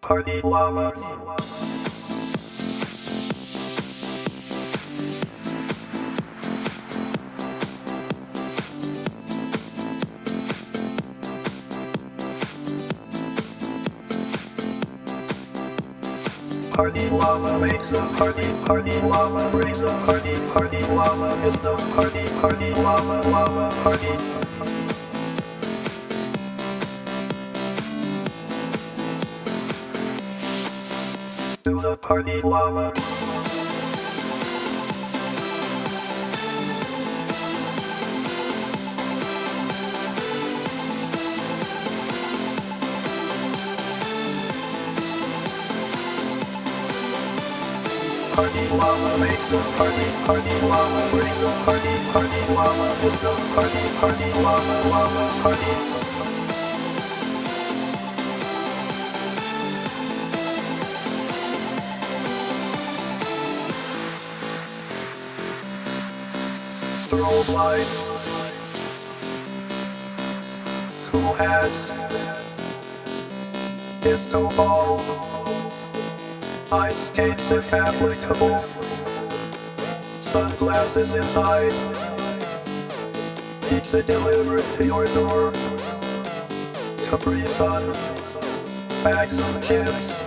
Party Llama. Party Llama makes a party, Party Llama breaks a party, Party Llama is the party, Party Llama, Llama party. To the Party Llama. Party Llama makes a party, Party Llama breaks a party, Party Llama is the party, Party Llama, Llama party. Strobe lights, cool hats, disco ball, ice skates if applicable, sunglasses inside, pizza delivered to your door, Capri Sun, bags of chips,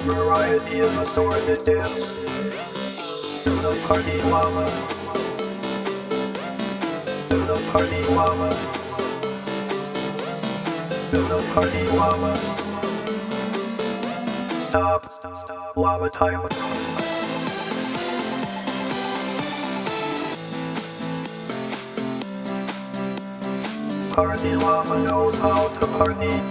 variety of assorted dips. To the Party Llama. To the Party Llama. To the Party Llama. Stop, Llama time. Party Llama knows how to party.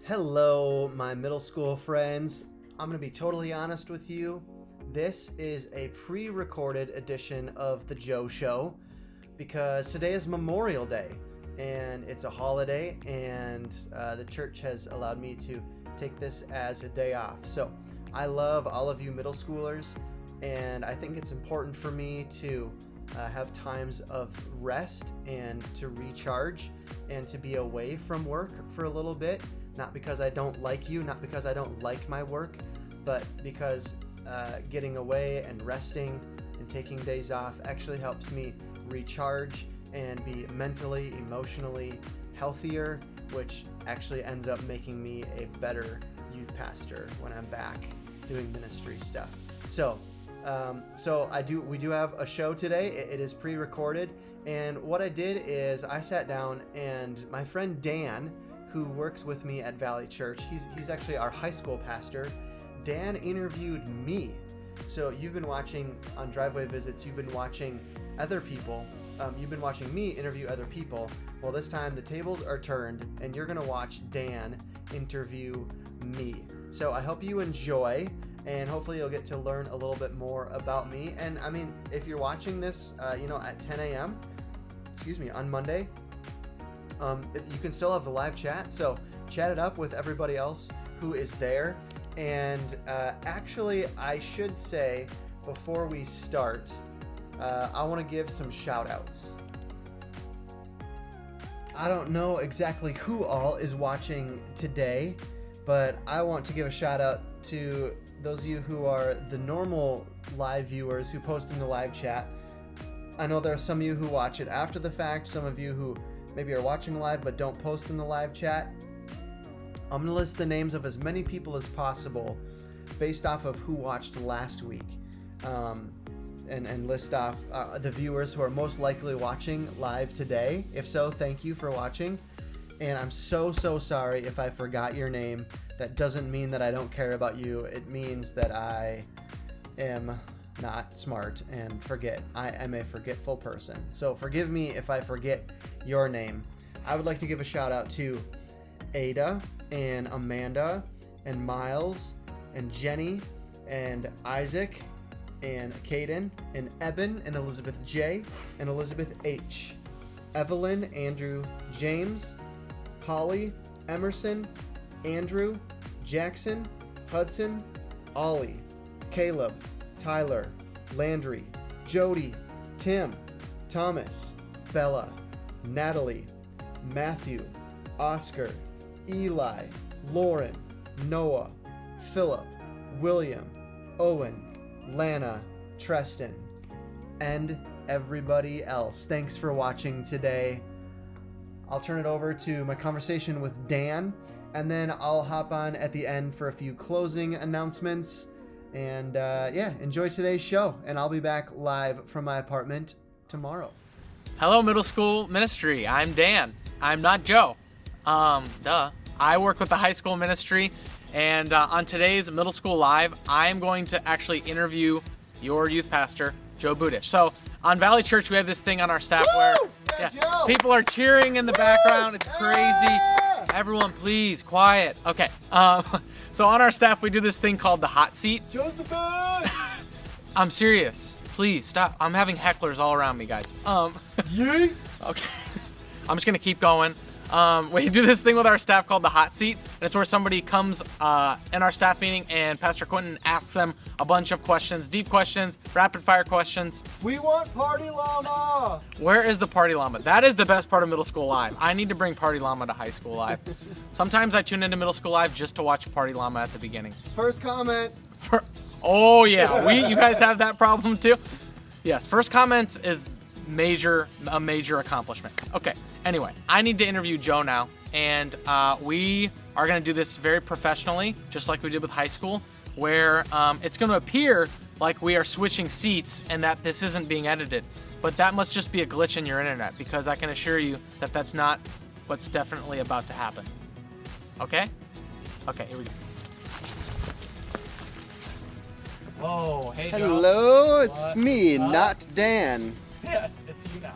Hello, my middle school friends. I'm going to be totally honest with you. This is a pre-recorded edition of The Joe Show because today is Memorial Day and it's a holiday, and the church has allowed me to take this as a day off. So I love all of you middle schoolers, and I think it's important for me to have times of rest and to recharge and to be away from work for a little bit. Not because I don't like you, not because I don't like my work, but because getting away and resting and taking days off actually helps me recharge and be mentally, emotionally healthier, which actually ends up making me a better youth pastor when I'm back doing ministry stuff. So we do have a show today. It is pre-recorded, and what I did is I sat down, and my friend Dan, who works with me at Valley Church, he's actually our high school pastor. Dan interviewed me. So you've been watching on Driveway Visits, you've been watching other people, you've been watching me interview other people. Well, this time the tables are turned, and you're gonna watch Dan interview me. So I hope you enjoy, and hopefully you'll get to learn a little bit more about me. And I mean, if you're watching this, at 10 a.m., on Monday, you can still have the live chat, so chat it up with everybody else who is there. And actually, I should say, before we start, I want to give some shout outs. I don't know exactly who all is watching today, but I want to give a shout out to those of you who are the normal live viewers who post in the live chat. I know there are some of you who watch it after the fact, some of you who maybe are watching live but don't post in the live chat. I'm going to list the names of as many people as possible based off of who watched last week, and list off the viewers who are most likely watching live today. If so, thank you for watching. And I'm so sorry if I forgot your name. That doesn't mean that I don't care about you. It means that I am not smart and forget. I am a forgetful person. So forgive me if I forget your name. I would like to give a shout out to Ada and Amanda and Miles and Jenny and Isaac and Caden and Eben and Elizabeth J and Elizabeth H, Evelyn, Andrew, James, Holly, Emerson, Andrew, Jackson, Hudson, Ollie, Caleb, Tyler, Landry, Jody, Tim, Thomas, Bella, Natalie, Matthew, Oscar, Eli, Lauren, Noah, Philip, William, Owen, Lana, Treston, and everybody else. Thanks for watching today. I'll turn it over to my conversation with Dan, and then I'll hop on at the end for a few closing announcements. And enjoy today's show, and I'll be back live from my apartment tomorrow. Hello, middle school ministry. I'm Dan. I'm not Joe. I work with the high school ministry, and on today's Middle School Live, I'm going to actually interview your youth pastor, Joe Budish. So on Valley Church, we have this thing on our staff where people are cheering in the background. It's crazy. Everyone, please, quiet. Okay. So on our staff, we do this thing called the hot seat. Joe's the best. I'm serious. Please stop. I'm having hecklers all around me, guys. Yay! Okay. I'm just gonna keep going. We do this thing with our staff called the hot seat, and it's where somebody comes in our staff meeting and Pastor Quentin asks them a bunch of questions, deep questions, rapid fire questions. We want Party Llama! Where is the Party Llama? That is the best part of Middle School Live. I need to bring Party Llama to High School Live. Sometimes I tune into Middle School Live just to watch Party Llama at the beginning. First comment. Oh yeah, you guys have that problem too? Yes, first comments is a major accomplishment. Okay, anyway, I need to interview Joe now, and we are going to do this very professionally, just like we did with high school, where it's going to appear like we are switching seats and that this isn't being edited. But that must just be a glitch in your internet, because I can assure you that that's not what's definitely about to happen. Okay? Okay, here we go. Whoa, hey Joe. Hello, it's What's me, up? not Dan. Yes, it's you now.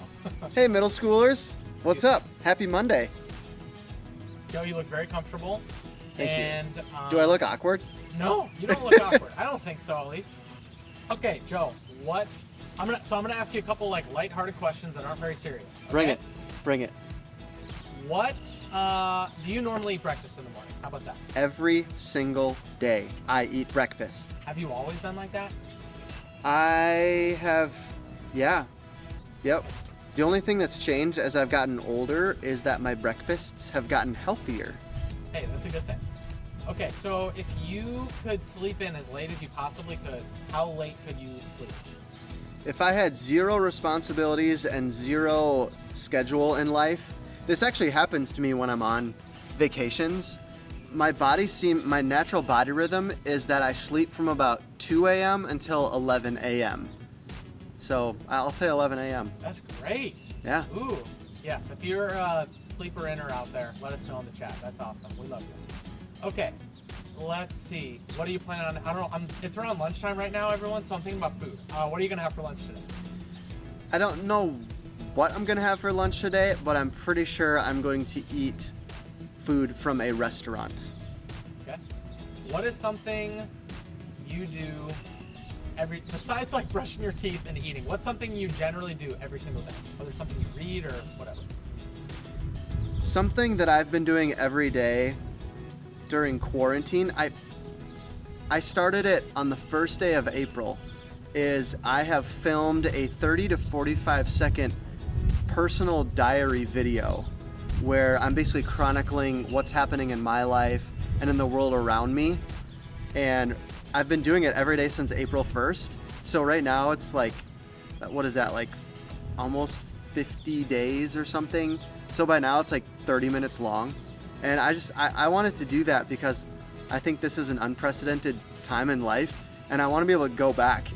Hey, middle schoolers. What's up? Happy Monday. Joe, you look very comfortable. Thank you. and, Do I look awkward? No, you don't look awkward. I don't think so, at least. Okay, Joe, I'm gonna ask you a couple like lighthearted questions that aren't very serious. Okay? Bring it. What do you normally eat breakfast in the morning? How about that? Every single day I eat breakfast. Have you always been like that? I have, yeah. Yep. The only thing that's changed as I've gotten older is that my breakfasts have gotten healthier. Hey, that's a good thing. Okay, so if you could sleep in as late as you possibly could, how late could you sleep? If I had zero responsibilities and zero schedule in life, this actually happens to me when I'm on vacations. My natural body rhythm is that I sleep from about 2 a.m. until 11 a.m. So I'll say 11 a.m. That's great. Yeah. Ooh, yes. If you're a sleeper in or out there, let us know in the chat. That's awesome. We love you. Okay, let's see. What are you planning on? I don't know. It's around lunchtime right now, everyone. So I'm thinking about food. What are you gonna have for lunch today? I don't know what I'm gonna have for lunch today, but I'm pretty sure I'm going to eat food from a restaurant. Okay. What is something you do besides like brushing your teeth and eating? What's something you generally do every single day? Whether it's something you read or whatever. Something that I've been doing every day during quarantine, I started it on the first day of April, is I have filmed a 30 to 45 second personal diary video where I'm basically chronicling what's happening in my life and in the world around me. And I've been doing it every day since April 1st. So right now it's like, what is that, like almost 50 days or something. So by now it's like 30 minutes long. And I wanted to do that because I think this is an unprecedented time in life. And I want to be able to go back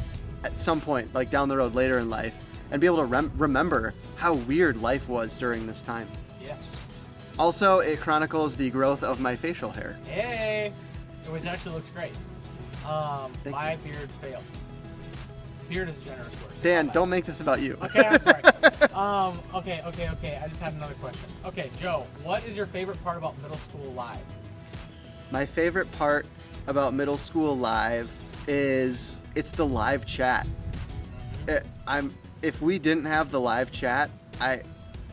at some point, like down the road later in life, and be able to remember how weird life was during this time. Yeah. Also, it chronicles the growth of my facial hair. Hey, which actually looks great. My beard failed. Beard is a generous word. Dan, don't make this about you. Okay, I'm sorry. Okay. I just have another question. Okay, Joe, what is your favorite part about Middle School Live? My favorite part about Middle School Live is it's the live chat. If we didn't have the live chat,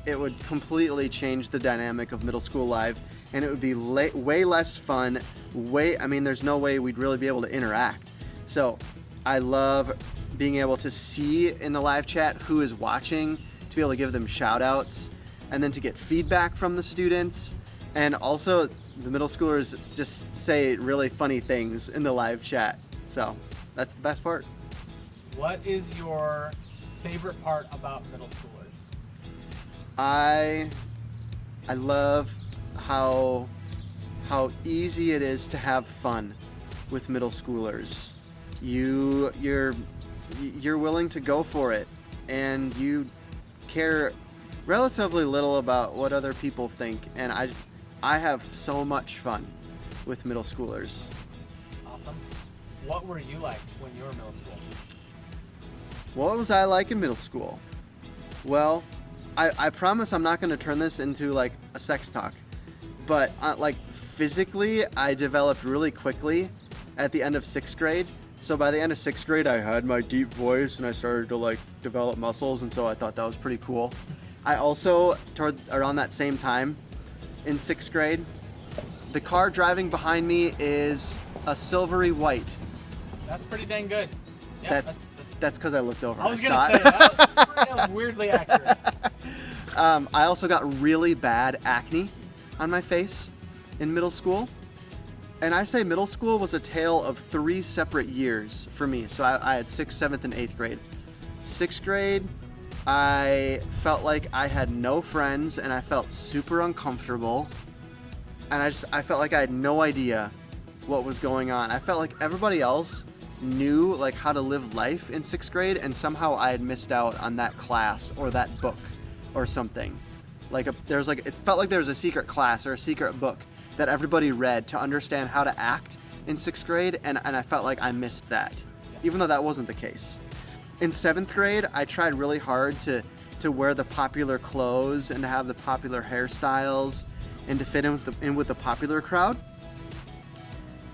it would completely change the dynamic of Middle School Live, and it would be way less fun. There's no way we'd really be able to interact. So I love being able to see in the live chat who is watching, to be able to give them shout outs, and then to get feedback from the students. And also the middle schoolers just say really funny things in the live chat. So that's the best part. What is your favorite part about middle schoolers? I love how easy it is to have fun with middle schoolers. You're willing to go for it, and you care relatively little about what other people think, and I have so much fun with middle schoolers. Awesome. What were you like when you were in middle school? What was I like in middle school? Well, I promise I'm not going to turn this into like a sex talk, but like physically I developed really quickly at the end of 6th grade. So by the end of 6th grade I had my deep voice and I started to like develop muscles, and so I thought that was pretty cool. I also, around that same time in 6th grade, the car driving behind me is a silvery white. That's pretty dang good. Yeah, that's because I looked over. I was and gonna saw say it. that was weirdly accurate. I also got really bad acne on my face in middle school. And I say middle school was a tale of 3 separate years for me. So I had 6th, 7th, and 8th grade. 6th grade, I felt like I had no friends and I felt super uncomfortable. And I felt like I had no idea what was going on. I felt like everybody else knew like how to live life in 6th grade, and somehow I had missed out on that class or that book or something. It felt like there was a secret class or a secret book that everybody read to understand how to act in 6th grade, and I felt like I missed that, even though that wasn't the case. In 7th grade, I tried really hard to wear the popular clothes and to have the popular hairstyles and to fit in with the popular crowd.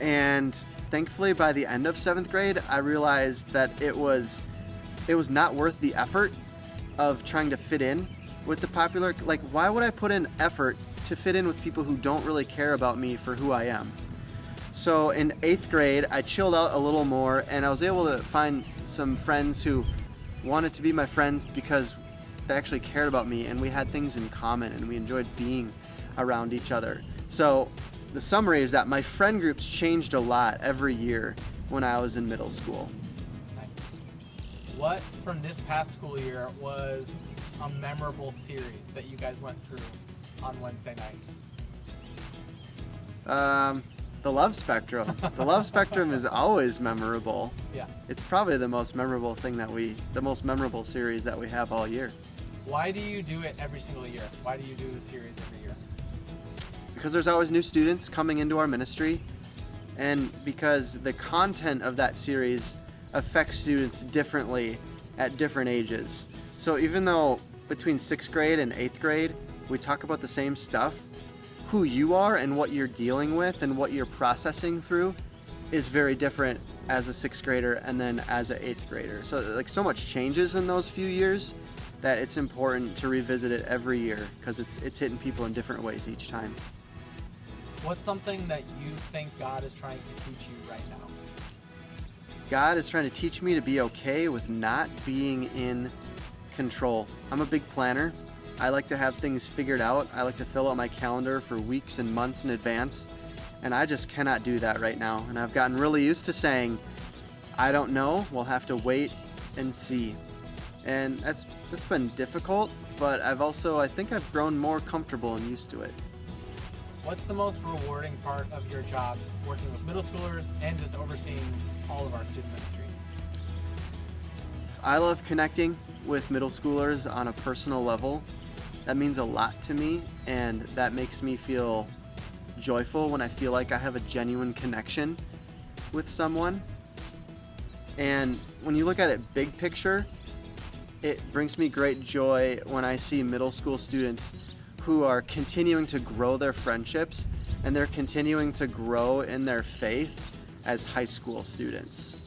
And thankfully, by the end of 7th grade, I realized that it was not worth the effort of trying to fit in with the popular. Like, why would I put in effort to fit in with people who don't really care about me for who I am? So in 8th grade, I chilled out a little more, and I was able to find some friends who wanted to be my friends because they actually cared about me, and we had things in common, and we enjoyed being around each other. So the summary is that my friend groups changed a lot every year when I was in middle school. Nice. What from this past school year was a memorable series that you guys went through on Wednesday nights? The Love Spectrum. The Love Spectrum is always memorable. Yeah. It's probably the most memorable the most memorable series that we have all year. Why do you do it every single year? Why do you do the series every year? Because there's always new students coming into our ministry, and because the content of that series affects students differently at different ages. So even though between 6th grade and 8th grade we talk about the same stuff, who you are and what you're dealing with and what you're processing through is very different as a 6th grader and then as an 8th grader. So like so much changes in those few years that it's important to revisit it every year because it's hitting people in different ways each time. What's something that you think God is trying to teach you right now? God is trying to teach me to be okay with not being in control. I'm a big planner. I like to have things figured out. I like to fill out my calendar for weeks and months in advance, and I just cannot do that right now. And I've gotten really used to saying, I don't know, we'll have to wait and see. And that's been difficult, but I think I've grown more comfortable and used to it. What's the most rewarding part of your job working with middle schoolers and just overseeing all of our student ministries? I love connecting with middle schoolers on a personal level. That means a lot to me, and that makes me feel joyful when I feel like I have a genuine connection with someone. And when you look at it big picture, it brings me great joy when I see middle school students who are continuing to grow their friendships and they're continuing to grow in their faith as high school students.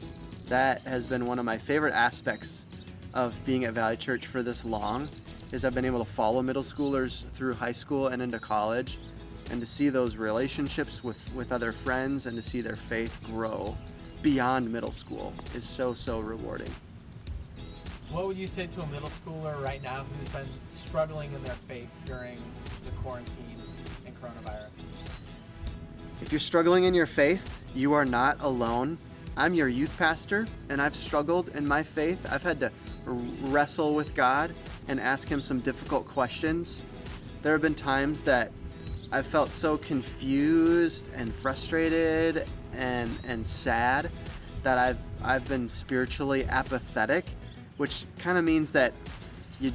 That has been one of my favorite aspects of being at Valley Church for this long, is I've been able to follow middle schoolers through high school and into college, and to see those relationships with other friends and to see their faith grow beyond middle school is so rewarding. What would you say to a middle schooler right now who's been struggling in their faith during the quarantine and coronavirus? If you're struggling in your faith, you are not alone. I'm your youth pastor, and I've struggled in my faith. I've had to wrestle with God and ask Him some difficult questions. There have been times that I've felt so confused and frustrated and sad that I've been spiritually apathetic, which kind of means that you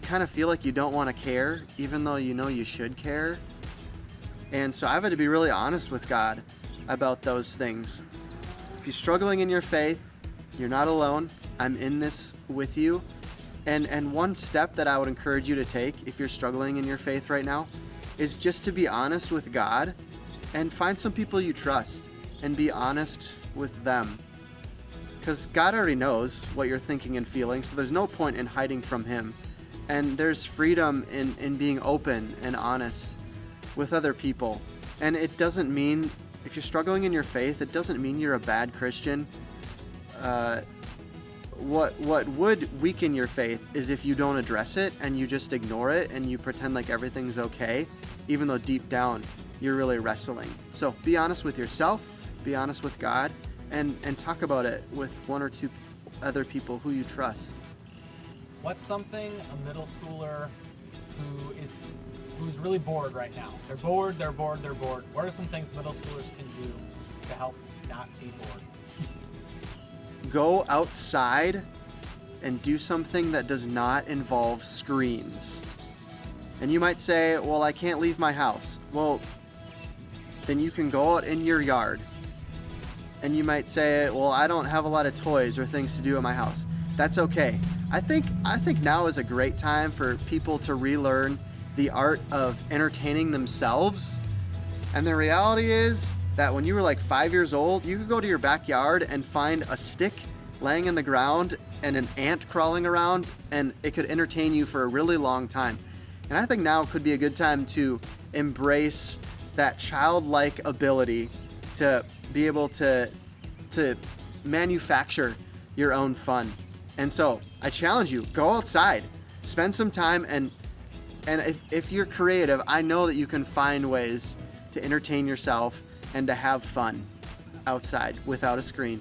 kind of feel like you don't want to care, even though you know you should care. And so I've had to be really honest with God about those things. If you're struggling in your faith, you're not alone. I'm in this with you. And one step that I would encourage you to take if you're struggling in your faith right now is just to be honest with God and find some people you trust and be honest with them. Because God already knows what you're thinking and feeling, so there's no point in hiding from Him. And there's freedom in being open and honest with other people. And it doesn't mean, if you're struggling in your faith, it doesn't mean you're a bad Christian. What would weaken your faith is if you don't address it and you just ignore it and you pretend like everything's okay, even though deep down you're really wrestling. So be honest with yourself, be honest with God, and talk about it with one or two other people who you trust. What's something a middle schooler who's really bored right now? They're bored. What are some things middle schoolers can do to help not be bored? Go outside and do something that does not involve screens. And you might say, well, I can't leave my house. Well, then you can go out in your yard. And you might say, well, I don't have a lot of toys or things to do in my house. That's okay. I think now is a great time for people to relearn the art of entertaining themselves. And the reality is that when you were like 5 years old, you could go to your backyard and find a stick laying in the ground and an ant crawling around, and it could entertain you for a really long time. And I think now could be a good time to embrace that childlike ability to be able to manufacture your own fun. And so I challenge you, go outside, spend some time, and if you're creative, I know that you can find ways to entertain yourself and to have fun outside without a screen.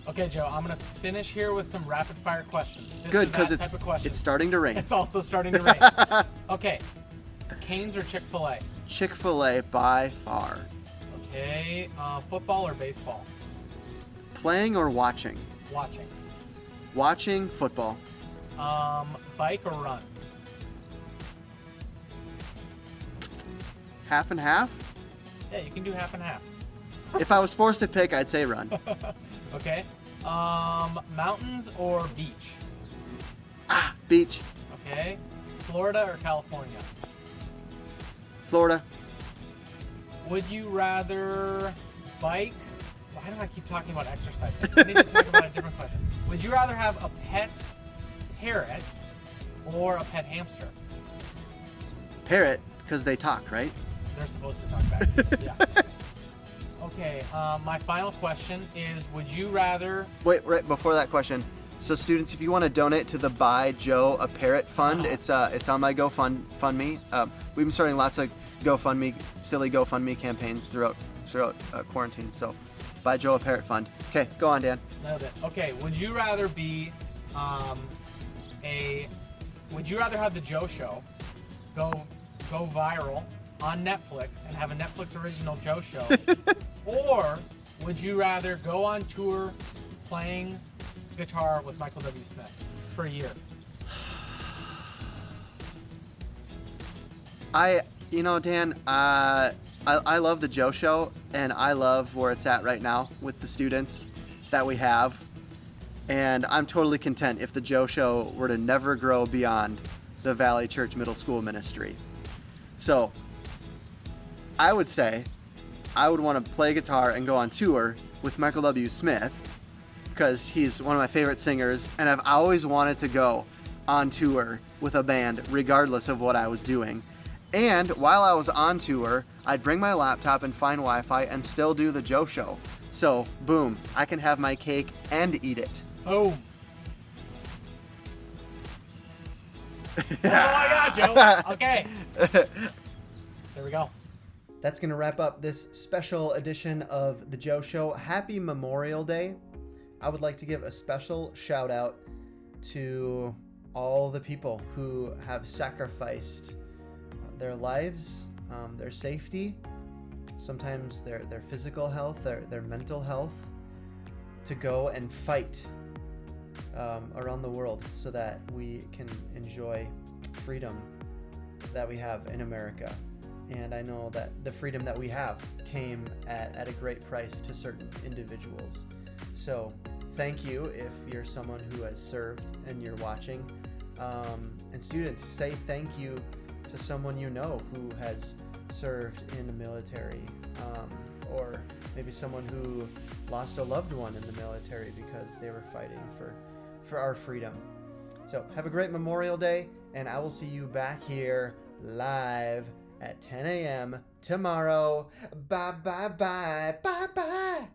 Okay, Joe, I'm going to finish here with some rapid fire questions. Good, because it's starting to rain. It's also starting to rain. Okay, Canes or Chick-fil-A? Chick-fil-A by far. Okay, football or baseball? Playing or watching? Watching. Watching football. Bike or run? Half and half? Yeah, you can do half and half. If I was forced to pick, I'd say run. Okay. Mountains or beach? Beach. Okay. Florida or California? Florida. Would you rather bike? Why do I keep talking about exercise? I need to talk about a different question. Would you rather have a pet parrot or a pet hamster? Parrot, because they talk, right? They're supposed to talk back. Yeah. Okay, my final question is, would you rather... Wait, right before that question. So students, if you want to donate to the Buy Joe a Parrot Fund, it's on my GoFundMe. We've been starting lots of silly GoFundMe campaigns throughout quarantine. So Buy Joe a Parrot Fund. Okay, go on, Dan. Nailed it. Okay, would you rather be would you rather have the Joe Show go viral on Netflix and have a Netflix original Joe Show, or would you rather go on tour playing guitar with Michael W. Smith for a year? Dan, I love the Joe Show, and I love where it's at right now with the students that we have. And I'm totally content if the Joe Show were to never grow beyond the Valley Church Middle School ministry. So I would say I would want to play guitar and go on tour with Michael W. Smith, because he's one of my favorite singers, and I've always wanted to go on tour with a band regardless of what I was doing. And while I was on tour, I'd bring my laptop and find Wi-Fi and still do the Joe Show. So, boom, I can have my cake and eat it. Boom. That's all I got, Joe. Okay. There we go. That's going to wrap up this special edition of The Joe Show. Happy Memorial Day. I would like to give a special shout out to all the people who have sacrificed their lives, their safety, sometimes their physical health, their mental health, to go and fight around the world so that we can enjoy freedom that we have in America. And I know that the freedom that we have came at a great price to certain individuals. So thank you if you're someone who has served and you're watching. And students, say thank you to someone you know who has served in the military, or maybe someone who lost a loved one in the military because they were fighting for our freedom. So have a great Memorial Day, and I will see you back here live at 10 a.m. tomorrow. Bye, bye, bye, bye, bye.